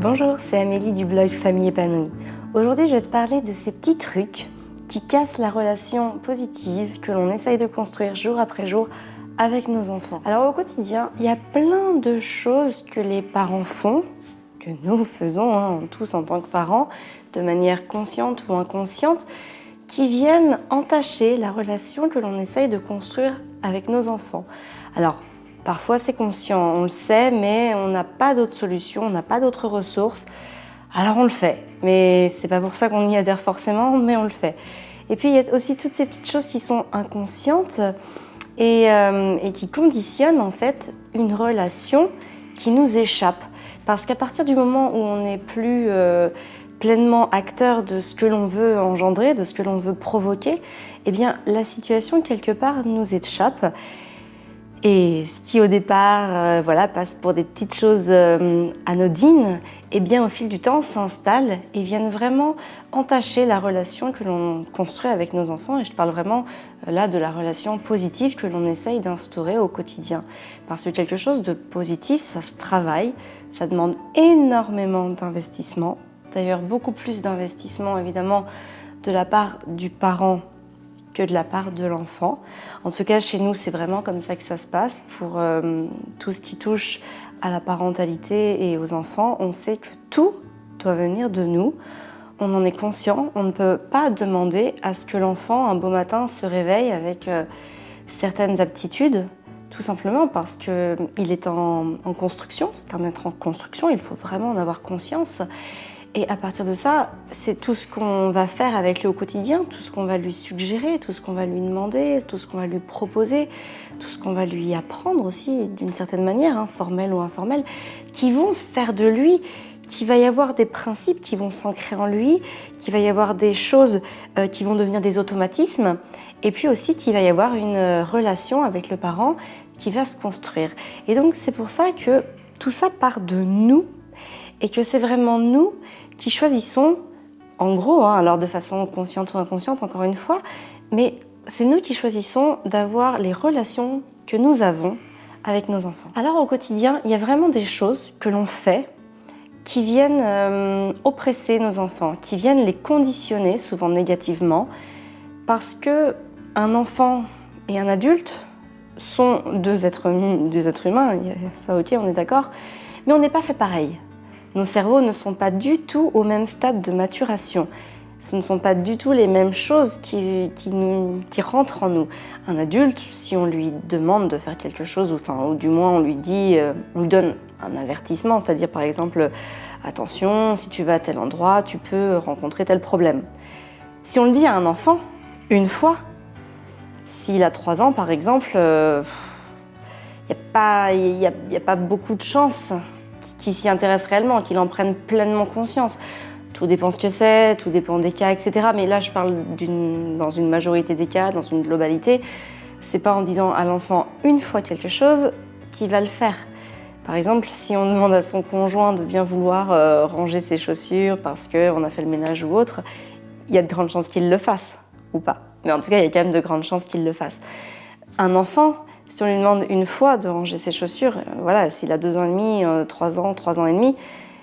Bonjour, c'est Amélie du blog Famille épanouie. Aujourd'hui, je vais te parler de ces petits trucs qui cassent la relation positive que l'on essaye de construire jour après jour avec nos enfants. Alors au quotidien, il y a plein de choses que les parents font, que nous faisons tous en tant que parents, de manière consciente ou inconsciente, qui viennent entacher la relation que l'on essaye de construire avec nos enfants. Alors, parfois c'est conscient, on le sait, mais on n'a pas d'autre solution, on n'a pas d'autres ressources, alors on le fait. Mais c'est pas pour ça qu'on y adhère forcément, mais on le fait. Et puis il y a aussi toutes ces petites choses qui sont inconscientes et qui conditionnent en fait une relation qui nous échappe. Parce qu'à partir du moment où on n'est plus pleinement acteur de ce que l'on veut engendrer, de ce que l'on veut provoquer, eh bien la situation quelque part nous échappe. Et ce qui au départ passe pour des petites choses anodines, eh bien au fil du temps s'installe et viennent vraiment entacher la relation que l'on construit avec nos enfants. Et je te parle vraiment là de la relation positive que l'on essaye d'instaurer au quotidien. Parce que quelque chose de positif, ça se travaille, ça demande énormément d'investissement. D'ailleurs beaucoup plus d'investissement évidemment de la part du parent que de la part de l'enfant. En tout cas, chez nous, c'est vraiment comme ça que ça se passe. Pour tout ce qui touche à la parentalité et aux enfants, on sait que tout doit venir de nous. On en est conscient. On ne peut pas demander à ce que l'enfant, un beau matin, se réveille avec certaines aptitudes, tout simplement parce qu'il est en construction. C'est un être en construction, il faut vraiment en avoir conscience. Et à partir de ça, c'est tout ce qu'on va faire avec lui au quotidien, tout ce qu'on va lui suggérer, tout ce qu'on va lui demander, tout ce qu'on va lui proposer, tout ce qu'on va lui apprendre aussi d'une certaine manière, formelle ou informelle, qui vont faire de lui, qu'il va y avoir des principes qui vont s'ancrer en lui, qu'il va y avoir des choses qui vont devenir des automatismes, et puis aussi qu'il va y avoir une relation avec le parent qui va se construire. Et donc c'est pour ça que tout ça part de nous, et que c'est vraiment nous qui choisissons, en gros, alors de façon consciente ou inconsciente encore une fois, mais c'est nous qui choisissons d'avoir les relations que nous avons avec nos enfants. Alors au quotidien, il y a vraiment des choses que l'on fait qui viennent oppresser nos enfants, qui viennent les conditionner, souvent négativement, parce que un enfant et un adulte sont deux êtres humains, ça ok, on est d'accord, mais on n'est pas fait pareil. Nos cerveaux ne sont pas du tout au même stade de maturation. Ce ne sont pas du tout les mêmes choses qui rentrent en nous. Un adulte, si on lui demande de faire quelque chose, ou du moins on lui donne un avertissement, c'est-à-dire par exemple, attention, si tu vas à tel endroit, tu peux rencontrer tel problème. Si on le dit à un enfant, une fois, s'il a 3 ans par exemple, il n'y a pas beaucoup de chances qui s'y intéressent réellement, qu'ils en prennent pleinement conscience. Tout dépend ce que c'est, tout dépend des cas, etc. Mais là, je parle dans une majorité des cas, dans une globalité. C'est pas en disant à l'enfant une fois quelque chose qu'il va le faire. Par exemple, si on demande à son conjoint de bien vouloir ranger ses chaussures parce qu'on a fait le ménage ou autre, il y a de grandes chances qu'il le fasse, ou pas. Mais en tout cas, il y a quand même de grandes chances qu'il le fasse. Un enfant, si on lui demande une fois de ranger ses chaussures, s'il a 2 ans et demi, 3 ans et demi,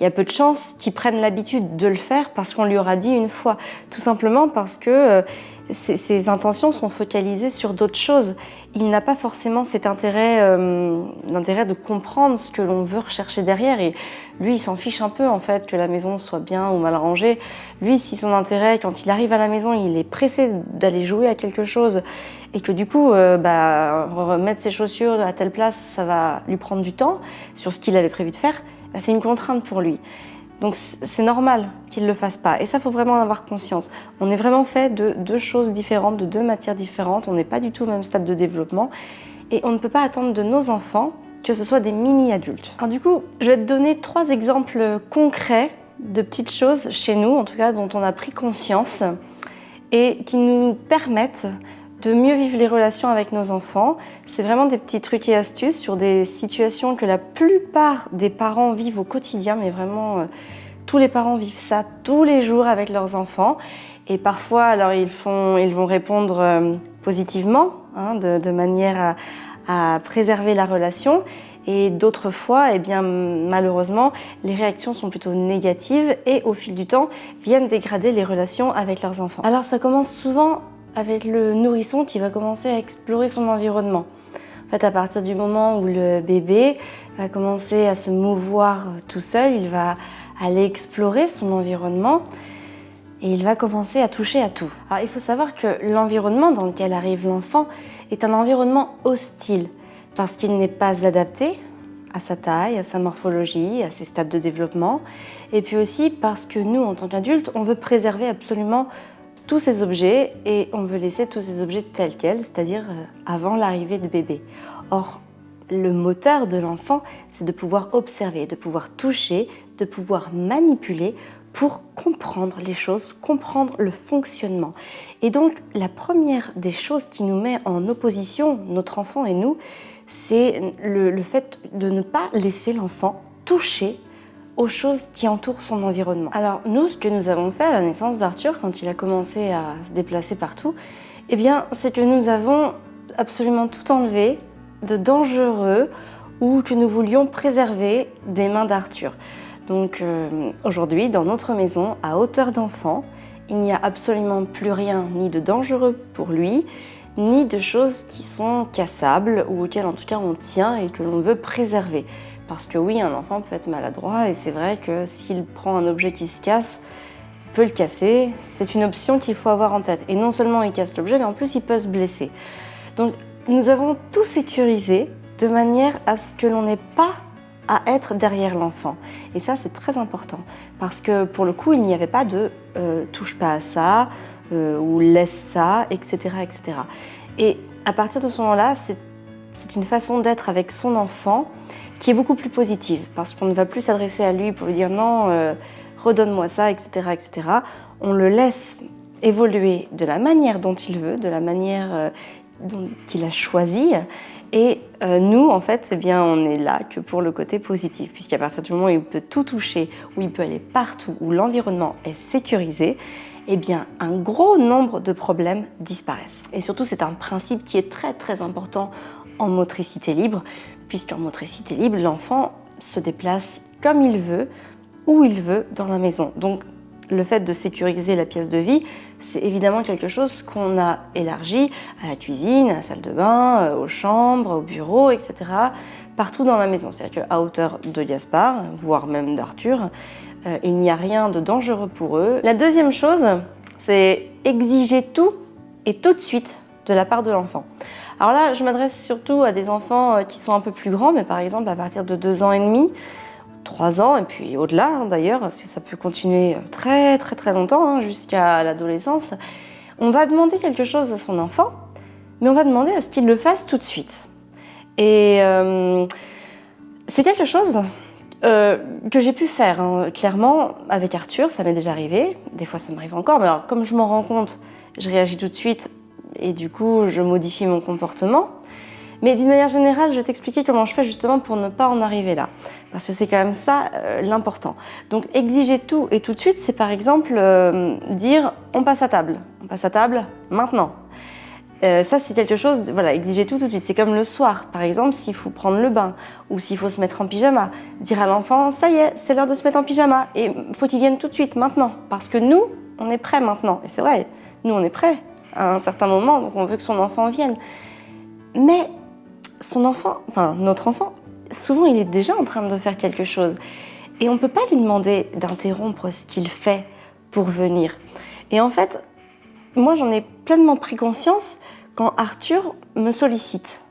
il y a peu de chances qu'il prenne l'habitude de le faire parce qu'on lui aura dit une fois. Tout simplement parce que ses intentions sont focalisées sur d'autres choses. Il n'a pas forcément cet l'intérêt de comprendre ce que l'on veut rechercher derrière. Et lui, il s'en fiche un peu en fait que la maison soit bien ou mal rangée. Lui, si son intérêt, quand il arrive à la maison, il est pressé d'aller jouer à quelque chose et que du coup, remettre ses chaussures à telle place, ça va lui prendre du temps sur ce qu'il avait prévu de faire, c'est une contrainte pour lui. Donc c'est normal qu'il ne le fasse pas. Et ça, il faut vraiment en avoir conscience. On est vraiment fait de 2 choses différentes, de 2 matières différentes. On n'est pas du tout au même stade de développement. Et on ne peut pas attendre de nos enfants que ce soit des mini-adultes. Alors du coup, je vais te donner 3 exemples concrets de petites choses chez nous, en tout cas dont on a pris conscience et qui nous permettent de mieux vivre les relations avec nos enfants. C'est vraiment des petits trucs et astuces sur des situations que la plupart des parents vivent au quotidien, mais vraiment tous les parents vivent ça tous les jours avec leurs enfants. Et parfois, alors ils vont répondre positivement, de manière à préserver la relation. Et d'autres fois, eh bien, malheureusement, les réactions sont plutôt négatives et au fil du temps, viennent dégrader les relations avec leurs enfants. Alors ça commence souvent avec le nourrisson qui va commencer à explorer son environnement. En fait, à partir du moment où le bébé va commencer à se mouvoir tout seul, il va aller explorer son environnement et il va commencer à toucher à tout. Alors, il faut savoir que l'environnement dans lequel arrive l'enfant est un environnement hostile parce qu'il n'est pas adapté à sa taille, à sa morphologie, à ses stades de développement, et puis aussi parce que nous, en tant qu'adultes, on veut préserver absolument tous ces objets et on veut laisser tous ces objets tels quels, c'est-à-dire avant l'arrivée de bébé. Or, le moteur de l'enfant, c'est de pouvoir observer, de pouvoir toucher, de pouvoir manipuler pour comprendre les choses, comprendre le fonctionnement. Et donc, la première des choses qui nous met en opposition, notre enfant et nous, c'est le fait de ne pas laisser l'enfant toucher aux choses qui entourent son environnement. Alors nous, ce que nous avons fait à la naissance d'Arthur, quand il a commencé à se déplacer partout, eh bien, c'est que nous avons absolument tout enlevé de dangereux ou que nous voulions préserver des mains d'Arthur. Donc aujourd'hui, dans notre maison, à hauteur d'enfant, il n'y a absolument plus rien ni de dangereux pour lui, ni de choses qui sont cassables ou auxquelles en tout cas on tient et que l'on veut préserver. Parce que oui, un enfant peut être maladroit et c'est vrai que s'il prend un objet qui se casse, il peut le casser. C'est une option qu'il faut avoir en tête. Et non seulement il casse l'objet, mais en plus il peut se blesser. Donc nous avons tout sécurisé de manière à ce que l'on n'ait pas à être derrière l'enfant. Et ça, c'est très important. Parce que pour le coup, il n'y avait pas de touche pas à ça ou laisse ça, etc., etc. Et à partir de ce moment-là, c'est une façon d'être avec son enfant qui est beaucoup plus positive. Parce qu'on ne va plus s'adresser à lui pour lui dire non, redonne-moi ça, etc., etc. On le laisse évoluer de la manière dont il veut, de la manière qu'il a choisie. Et nous, en fait, eh bien, on est là que pour le côté positif, puisqu'à partir du moment où il peut tout toucher, où il peut aller partout, où l'environnement est sécurisé, eh bien, un gros nombre de problèmes disparaissent. Et surtout, c'est un principe qui est très très important en motricité libre, puisqu'en motricité libre, l'enfant se déplace comme il veut, où il veut dans la maison. Donc, le fait de sécuriser la pièce de vie, c'est évidemment quelque chose qu'on a élargi à la cuisine, à la salle de bain, aux chambres, au bureau, etc. Partout dans la maison. C'est-à-dire qu'à hauteur de Gaspard, voire même d'Arthur, il n'y a rien de dangereux pour eux. La deuxième chose, c'est exiger tout et tout de suite de la part de l'enfant. Alors là, je m'adresse surtout à des enfants qui sont un peu plus grands, mais par exemple à partir de 2 ans et demi, 3 ans, et puis au-delà d'ailleurs, parce que ça peut continuer très très très longtemps, jusqu'à l'adolescence. On va demander quelque chose à son enfant, mais on va demander à ce qu'il le fasse tout de suite. Et c'est quelque chose que j'ai pu faire, clairement, avec Arthur, ça m'est déjà arrivé, des fois ça m'arrive encore, mais alors comme je m'en rends compte, je réagis tout de suite, et du coup je modifie mon comportement. Mais d'une manière générale, je vais t'expliquer comment je fais justement pour ne pas en arriver là. Parce que c'est quand même ça l'important. Donc exiger tout et tout de suite, c'est par exemple dire on passe à table. On passe à table maintenant. Ça c'est quelque chose, voilà, exiger tout de suite. C'est comme le soir, par exemple, s'il faut prendre le bain ou s'il faut se mettre en pyjama. Dire à l'enfant, ça y est, c'est l'heure de se mettre en pyjama. Et faut qu'il vienne tout de suite, maintenant. Parce que nous, on est prêts maintenant. Et c'est vrai, nous on est prêts à un certain moment, donc on veut que son enfant vienne. Mais son enfant, enfin notre enfant, souvent il est déjà en train de faire quelque chose et on ne peut pas lui demander d'interrompre ce qu'il fait pour venir. Et en fait, moi j'en ai pleinement pris conscience quand Arthur me sollicite.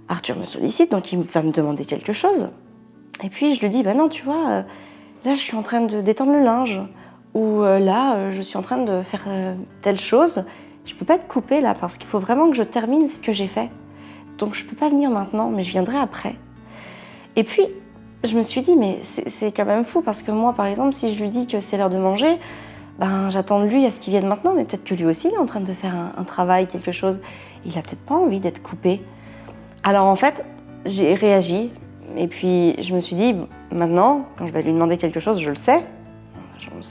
Arthur me sollicite, donc il va me demander quelque chose. Et puis je lui dis, bah non, tu vois, là je suis en train de détendre le linge, ou là je suis en train de faire telle chose. Je peux pas te couper là parce qu'il faut vraiment que je termine ce que j'ai fait. Donc je peux pas venir maintenant, mais je viendrai après. Et puis, je me suis dit, mais c'est quand même fou, parce que moi, par exemple, si je lui dis que c'est l'heure de manger, ben j'attends de lui à ce qu'il vienne maintenant, mais peut-être que lui aussi, il est en train de faire un travail, quelque chose. Il a peut-être pas envie d'être coupé. Alors en fait, j'ai réagi, et puis je me suis dit, maintenant, quand je vais lui demander quelque chose, je le sais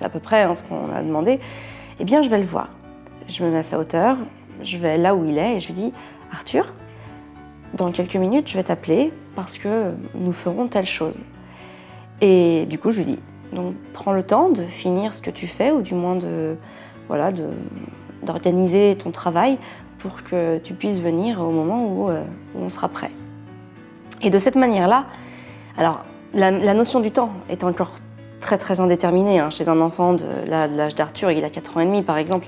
à peu près ce qu'on a demandé, eh bien je vais le voir. Je me mets à sa hauteur, je vais là où il est, et je lui dis, Arthur, dans quelques minutes, je vais t'appeler parce que nous ferons telle chose. Et du coup, je lui dis, donc prends le temps de finir ce que tu fais ou du moins d'organiser ton travail pour que tu puisses venir au moment où on sera prêt. Et de cette manière-là, alors la notion du temps est encore très indéterminée chez un enfant de l'âge d'Arthur, il a 4 ans et demi par exemple.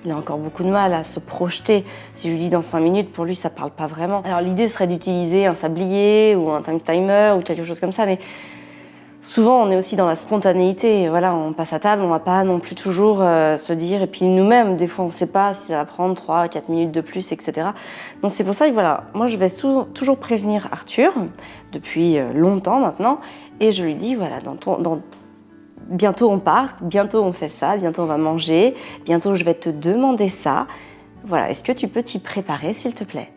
Il a encore beaucoup de mal à se projeter. Si je lui dis dans 5 minutes, pour lui, ça ne parle pas vraiment. Alors l'idée serait d'utiliser un sablier ou un time timer ou quelque chose comme ça, mais souvent on est aussi dans la spontanéité. Voilà, on passe à table, on ne va pas non plus toujours se dire, et puis nous-mêmes, des fois on ne sait pas si ça va prendre 3 4 minutes de plus, etc. Donc c'est pour ça que voilà, moi je vais toujours prévenir Arthur, depuis longtemps maintenant, et je lui dis, voilà, bientôt on part, bientôt on fait ça, bientôt on va manger, bientôt je vais te demander ça. Voilà, est-ce que tu peux t'y préparer s'il te plaît?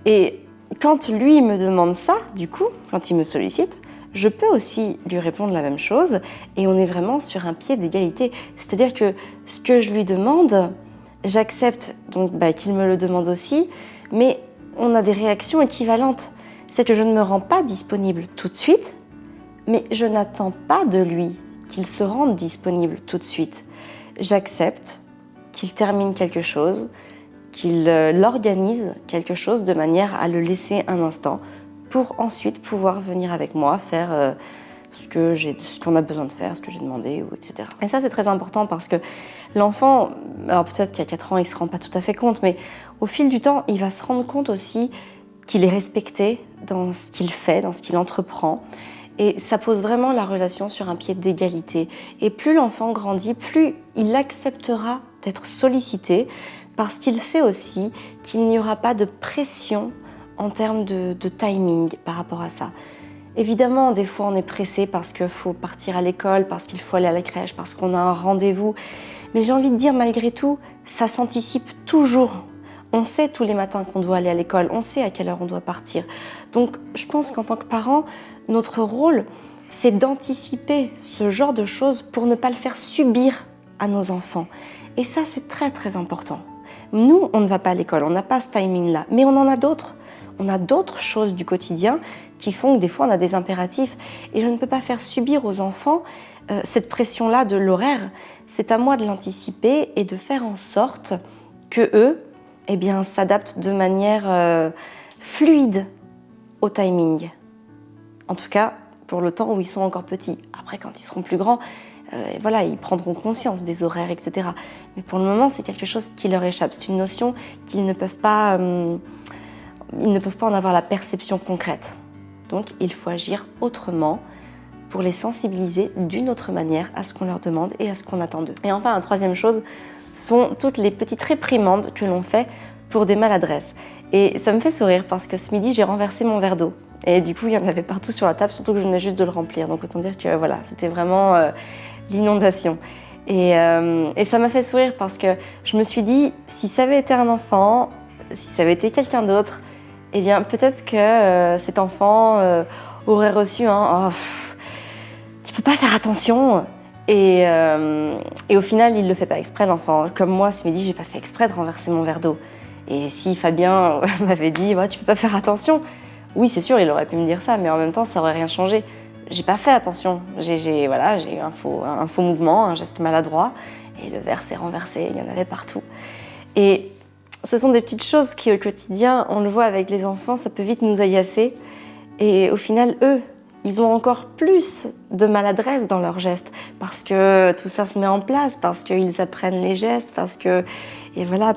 Et quand lui me demande ça, du coup, quand il me sollicite, je peux aussi lui répondre la même chose et on est vraiment sur un pied d'égalité. C'est-à-dire que ce que je lui demande, j'accepte donc qu'il me le demande aussi, mais on a des réactions équivalentes. C'est que je ne me rends pas disponible tout de suite, mais je n'attends pas de lui qu'il se rende disponible tout de suite. J'accepte qu'il termine quelque chose, qu'il l'organise quelque chose de manière à le laisser un instant pour ensuite pouvoir venir avec moi faire ce qu'on a besoin de faire, ce que j'ai demandé, etc. Et ça, c'est très important parce que l'enfant, alors peut-être qu'à 4 ans, il ne se rend pas tout à fait compte, mais au fil du temps, il va se rendre compte aussi qu'il est respecté dans ce qu'il fait, dans ce qu'il entreprend. Et ça pose vraiment la relation sur un pied d'égalité. Et plus l'enfant grandit, plus il acceptera d'être sollicité parce qu'il sait aussi qu'il n'y aura pas de pression en termes de timing par rapport à ça. Évidemment, des fois on est pressé parce qu'il faut partir à l'école, parce qu'il faut aller à la crèche, parce qu'on a un rendez-vous. Mais j'ai envie de dire, malgré tout, ça s'anticipe toujours. On sait tous les matins qu'on doit aller à l'école, on sait à quelle heure on doit partir. Donc je pense qu'en tant que parent, notre rôle, c'est d'anticiper ce genre de choses pour ne pas le faire subir à nos enfants. Et ça, c'est très important. Nous, on ne va pas à l'école, on n'a pas ce timing-là, mais on en a d'autres. On a d'autres choses du quotidien qui font que des fois, on a des impératifs. Et je ne peux pas faire subir aux enfants cette pression-là de l'horaire. C'est à moi de l'anticiper et de faire en sorte que eux, s'adaptent de manière fluide au timing. En tout cas, pour le temps où ils sont encore petits. Après, quand ils seront plus grands, ils prendront conscience des horaires, etc. Mais pour le moment, c'est quelque chose qui leur échappe. C'est une notion qu'ils ne peuvent pas en avoir la perception concrète. Donc, il faut agir autrement pour les sensibiliser d'une autre manière à ce qu'on leur demande et à ce qu'on attend d'eux. Et enfin, la troisième chose sont toutes les petites réprimandes que l'on fait pour des maladresses. Et ça me fait sourire parce que ce midi, j'ai renversé mon verre d'eau. Et du coup, il y en avait partout sur la table, surtout que je venais juste de le remplir. Donc autant dire que voilà, c'était vraiment l'inondation. Et ça m'a fait sourire parce que je me suis dit, si ça avait été un enfant, si ça avait été quelqu'un d'autre, eh bien peut-être que cet enfant aurait reçu un « tu peux pas faire attention ». Et au final, il le fait pas exprès, l'enfant. Comme moi, ce midi, j'ai pas fait exprès de renverser mon verre d'eau. Et si Fabien m'avait dit « tu peux pas faire attention », oui, c'est sûr, il aurait pu me dire ça, mais en même temps, ça aurait rien changé. J'ai pas fait attention. J'ai eu un faux mouvement, un geste maladroit, et le verre s'est renversé, il y en avait partout. Et ce sont des petites choses qui, au quotidien, on le voit avec les enfants, ça peut vite nous agacer. Et au final, eux, ils ont encore plus de maladresse dans leurs gestes parce que tout ça se met en place, parce qu'ils apprennent les gestes,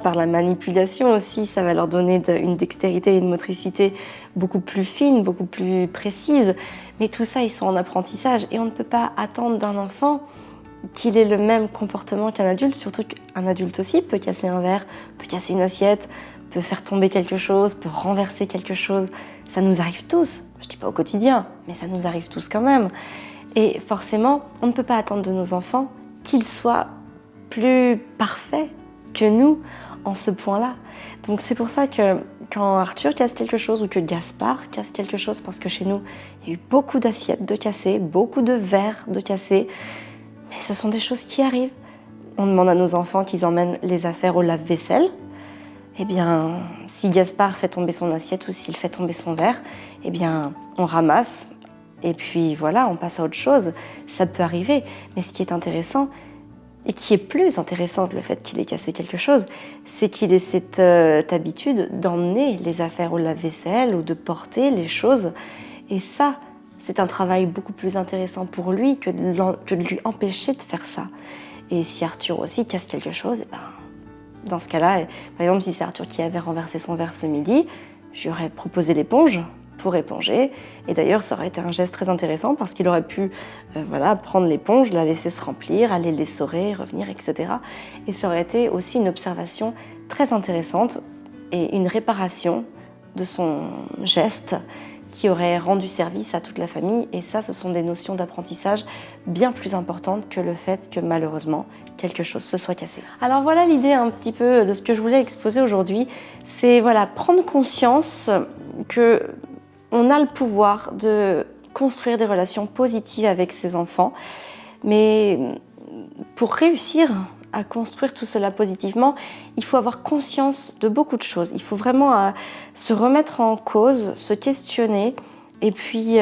par la manipulation aussi, ça va leur donner une dextérité et une motricité beaucoup plus fine, beaucoup plus précise. Mais tout ça, ils sont en apprentissage et on ne peut pas attendre d'un enfant qu'il ait le même comportement qu'un adulte, surtout qu'un adulte aussi peut casser un verre, peut casser une assiette, peut faire tomber quelque chose, peut renverser quelque chose. Ça nous arrive tous. Je ne dis pas au quotidien, mais ça nous arrive tous quand même. Et forcément, on ne peut pas attendre de nos enfants qu'ils soient plus parfaits que nous en ce point-là. Donc c'est pour ça que quand Arthur casse quelque chose ou que Gaspard casse quelque chose, parce que chez nous, il y a eu beaucoup d'assiettes de cassées, beaucoup de verres de cassés, mais ce sont des choses qui arrivent. On demande à nos enfants qu'ils emmènent les affaires au lave-vaisselle. eh bien, si Gaspard fait tomber son assiette ou s'il fait tomber son verre, eh bien, on ramasse et puis voilà, on passe à autre chose. Ça peut arriver, mais ce qui est intéressant, et qui est plus intéressant que le fait qu'il ait cassé quelque chose, c'est qu'il ait cette habitude d'emmener les affaires au lave-vaisselle ou de porter les choses. Et ça, c'est un travail beaucoup plus intéressant pour lui que de lui empêcher de faire ça. Et si Arthur aussi casse quelque chose, eh ben, dans ce cas-là, par exemple, si c'est Arthur qui avait renversé son verre ce midi, je lui aurais proposé l'éponge pour éponger. Et d'ailleurs, ça aurait été un geste très intéressant parce qu'il aurait pu voilà, prendre l'éponge, la laisser se remplir, aller l'essorer, revenir, etc. Et ça aurait été aussi une observation très intéressante et une réparation de son geste qui aurait rendu service à toute la famille. Et ça, ce sont des notions d'apprentissage bien plus importantes que le fait que malheureusement, quelque chose se soit cassé. Alors voilà l'idée un petit peu de ce que je voulais exposer aujourd'hui. C'est voilà, prendre conscience que on a le pouvoir de construire des relations positives avec ses enfants, mais pour réussir à construire tout cela positivement, il faut avoir conscience de beaucoup de choses. Il faut vraiment se remettre en cause, se questionner et puis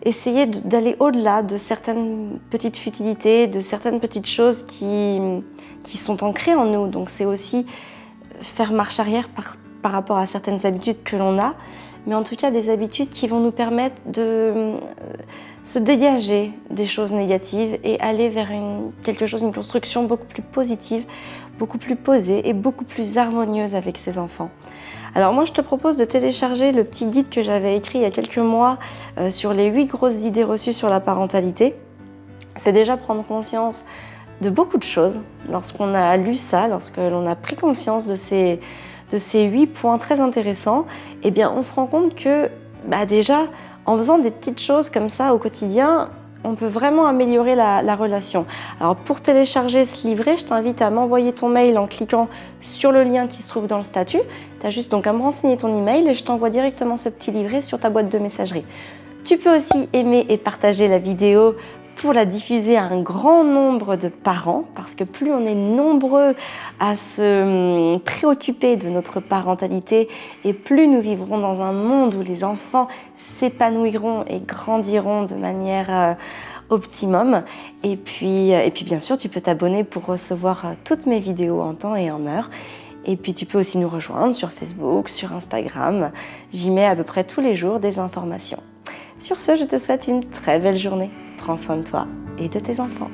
essayer d'aller au-delà de certaines petites futilités, de certaines petites choses qui sont ancrées en nous. Donc c'est aussi faire marche arrière par rapport à certaines habitudes que l'on a, mais en tout cas des habitudes qui vont nous permettre de se dégager des choses négatives et aller vers une construction beaucoup plus positive, beaucoup plus posée et beaucoup plus harmonieuse avec ses enfants. Alors moi je te propose de télécharger le petit guide que j'avais écrit il y a quelques mois sur les 8 grosses idées reçues sur la parentalité. C'est déjà prendre conscience de beaucoup de choses. Lorsqu'on a lu ça, lorsque l'on a pris conscience de ces 8 points très intéressants, eh bien on se rend compte que déjà, en faisant des petites choses comme ça au quotidien, on peut vraiment améliorer la relation. Alors pour télécharger ce livret, je t'invite à m'envoyer ton mail en cliquant sur le lien qui se trouve dans le statut. Tu as juste donc à me renseigner ton email et je t'envoie directement ce petit livret sur ta boîte de messagerie. Tu peux aussi aimer et partager la vidéo pour la diffuser à un grand nombre de parents, parce que plus on est nombreux à se préoccuper de notre parentalité et plus nous vivrons dans un monde où les enfants s'épanouiront et grandiront de manière optimum. Et puis bien sûr, tu peux t'abonner pour recevoir toutes mes vidéos en temps et en heure. Et puis tu peux aussi nous rejoindre sur Facebook, sur Instagram. J'y mets à peu près tous les jours des informations. Sur ce, je te souhaite une très belle journée. Prends soin de toi et de tes enfants.